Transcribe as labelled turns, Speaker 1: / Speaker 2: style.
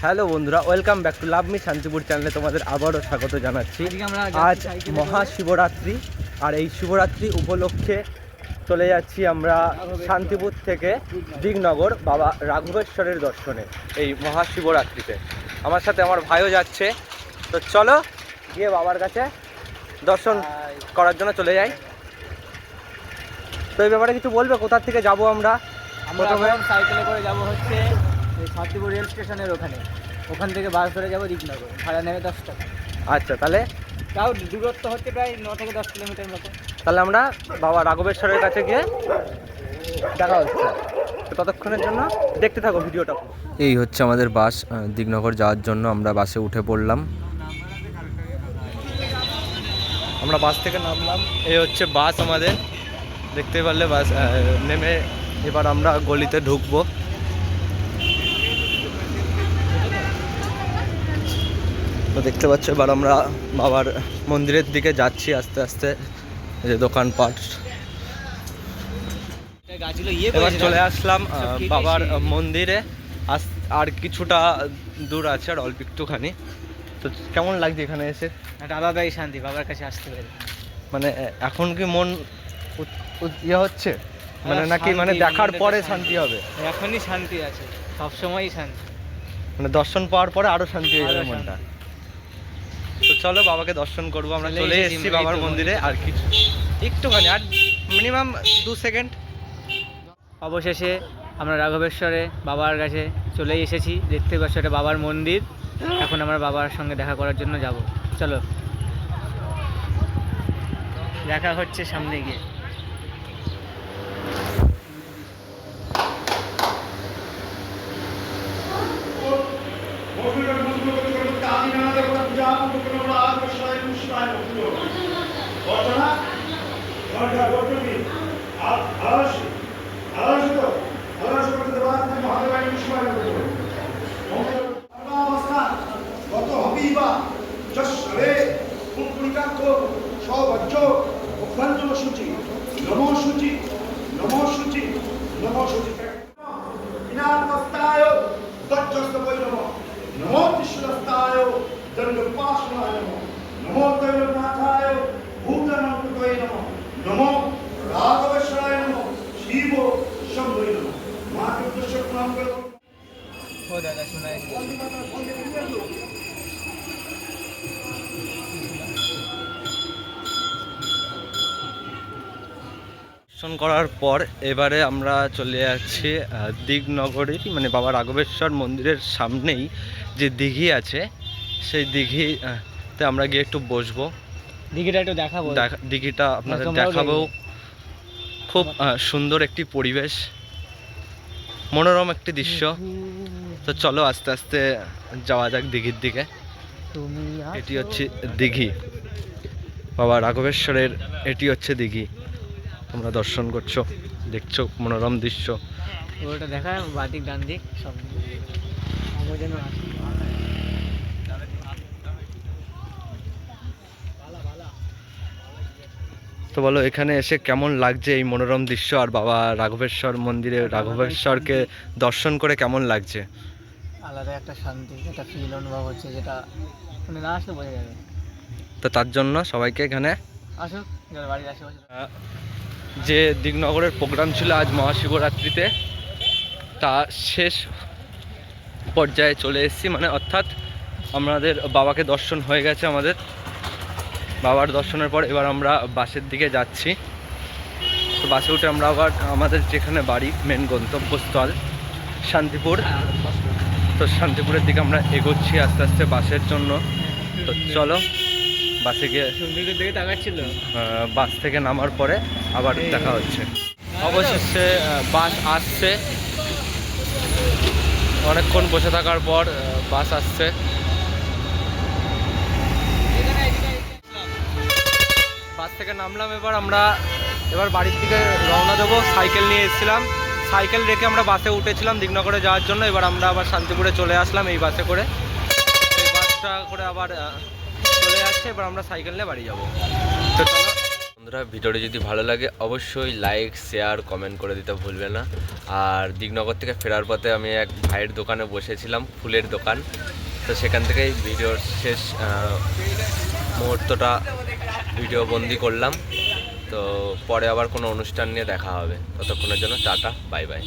Speaker 1: Hello বন্ধুরা, welcome back to love me Shantipur চ্যানেলে তোমাদের আবারও স্বাগত জানাচ্ছি। আজ মহাশিবরাত্রি, আর এই শিবরাত্রি উপলক্ষে চলে যাচ্ছি আমরা শান্তিপুর থেকে দিগনগর বাবা রাঘবেশ্বরের দর্শনে এই মহাশিবরাত্রিতে। আমার সাথে আমার ভাইও যাচ্ছে, তো চলো গিয়ে বাবার কাছে দর্শন করার জন্য চলে যাই। তো এই ব্যাপারে কিছু বলবে, কোথা থেকে যাব আমরা?
Speaker 2: প্রথমে সাইকেলে করে যাব হচ্ছে শান্তিপুর রেল স্টেশনের ওখান থেকে বাস ধরে যাবো দিগনগর, ভাড়া নেবে 10 টাকা।
Speaker 1: আচ্ছা, তাহলে
Speaker 2: তাও দূরত্ব হচ্ছে প্রায় 9 থেকে 10 কিলোমিটার মতো।
Speaker 1: তাহলে আমরা বাবা রাঘবেশ্বরের কাছে গিয়ে দেখা হচ্ছে। তো ততক্ষণের জন্য দেখতে থাকো ভিডিওটা। এই হচ্ছে আমাদের বাস দিগনগর যাওয়ার জন্য। আমরা বাসে উঠে পড়লাম, আমরা বাস থেকে নামলাম। এই হচ্ছে বাস আমাদের, দেখতে পারলে বাস নেমে এবার আমরা গলিতে ঢুকবো। তো দেখতে পাচ্ছ এবার আমরা বাবার মন্দিরের দিকে যাচ্ছি আস্তে আস্তে। এই যে দোকানপাট, এবার চলে আসলাম বাবার মন্দিরে। আর কিছুটা দূর আছে, আর অল্প একটুখানি। তো কেমন লাগছে এখানে এসে?
Speaker 2: একটা আলাদাই শান্তি বাবার কাছে আসতে পারে।
Speaker 1: মানে এখন কি মন ইয়ে হচ্ছে, মানে নাকি মানে দেখার পরে শান্তি হবে?
Speaker 2: এখনই শান্তি আছে, সবসময়ই শান্তি।
Speaker 1: মানে দর্শন পাওয়ার পরে আরো শান্তি হয়ে যাবে মনটা। তো চলো বাবাকে দর্শন করবো। আমরা চলে এসেছি বাবার মন্দিরে, আর কিছু একটুখানি, আর মিনিমাম 2 সেকেন্ড।
Speaker 2: অবশেষে আমরা রাঘবেশ্বরে বাবার কাছে চলেই এসেছি। দেখতে পাচ্ছ এটা বাবার মন্দির। এখন আমরা বাবার সঙ্গে দেখা করার জন্য যাব। চলো দেখা হচ্ছে সামনে গিয়ে।
Speaker 3: नमो त्रिशूलस्ताय दंडपाशनाय नमो त्रैलोक्यनाथाय भूतनाथाय नमो राघवेश्वराय नमो शिव शंभुवे नमो। मां के दर्शन प्रणाम करो।
Speaker 2: हो दादा सुनाई
Speaker 1: দর্শন করার পর এবারে আমরা চলে যাচ্ছি দিগনগরেরই, মানে বাবা রাঘবেশ্বর মন্দিরের সামনেই যে দিঘি আছে, সেই দিঘিতে আমরা গিয়ে একটু বসবো।
Speaker 2: দিঘিটা একটু দেখাবো,
Speaker 1: দিঘিটা আপনাদের দেখাবো। খুব সুন্দর একটি পরিবেশ, মনোরম একটি দৃশ্য। তো চলো আস্তে আস্তে যাওয়া যাক দিঘির দিকে। এটি হচ্ছে দিঘি, বাবা রাঘবেশ্বরের এটি হচ্ছে দিঘি। তোমরা দর্শন করছো, দেখছো মনোরম দৃশ্য।
Speaker 2: ওটা দেখা বাদিক ডান দিক সব।
Speaker 1: তো বলো, এখানে এসে কেমন লাগছে এই মনোরম দৃশ্য, আর বাবা রাঘবেশ্বর মন্দিরে রাঘবেশ্বরকে দর্শন করে কেমন লাগছে?
Speaker 2: আলাদা একটা শান্তি, একটা ফিল অনুভব হচ্ছে, যেটা মানে না আসলে বোঝা যাবে।
Speaker 1: তো তার জন্য সবাইকে এখানে
Speaker 2: আসুক, বাড়ির আশেপাশে।
Speaker 1: যে দিগনগরের প্রোগ্রাম ছিল আজ মহাশিবরাত্রিতে, তা শেষ পর্যায়ে চলে এসেছি। মানে অর্থাৎ আমাদের বাবাকে দর্শন হয়ে গেছে। আমাদের বাবার দর্শনের পর এবার আমরা বাসের দিকে যাচ্ছি। তো বাসে উঠে আমরা আবার আমাদের যেখানে বাড়ি, মেন গন্তব্যস্থল শান্তিপুর, তো শান্তিপুরের দিকে আমরা এগোচ্ছি আস্তে আস্তে বাসের জন্য। তো চলো বাসে গিয়ে
Speaker 2: দিকে তাকাচ্ছিল।
Speaker 1: বাস থেকে নামার পরে আবার দেখা হচ্ছে। অবশেষে বাস আসছে, অনেকক্ষণ বসে থাকার পর বাস আসছে। বাস থেকে নামলাম, এবার বাড়ির দিকে রওনা দেবো। সাইকেল নিয়ে এসেছিলাম, সাইকেল রেখে আমরা বাসে উঠেছিলাম দিগনগরে যাওয়ার জন্য। এবার আমরা আবার শান্তিপুরে চলে আসলাম এই বাসে করে। এই বাসটা করে আবার চলে যাচ্ছে, এবার আমরা সাইকেল নিয়ে বাড়ি যাবো। তো চলো বন্ধুরা, ভিডিওটি যদি ভালো লাগে অবশ্যই লাইক, শেয়ার, কমেন্ট করে দিতে ভুলবে না। আর দিগনগর থেকে ফেরার পথে আমি এক ভাইয়ের দোকানে বসেছিলাম, ফুলের দোকান। তো সেখান থেকেই ভিডিওর শেষ মুহূর্তটা ভিডিও বন্দি করলাম। তো পরে আবার কোনো অনুষ্ঠান নিয়ে দেখা হবে, ততক্ষণের জন্য টাটা, বাই বাই।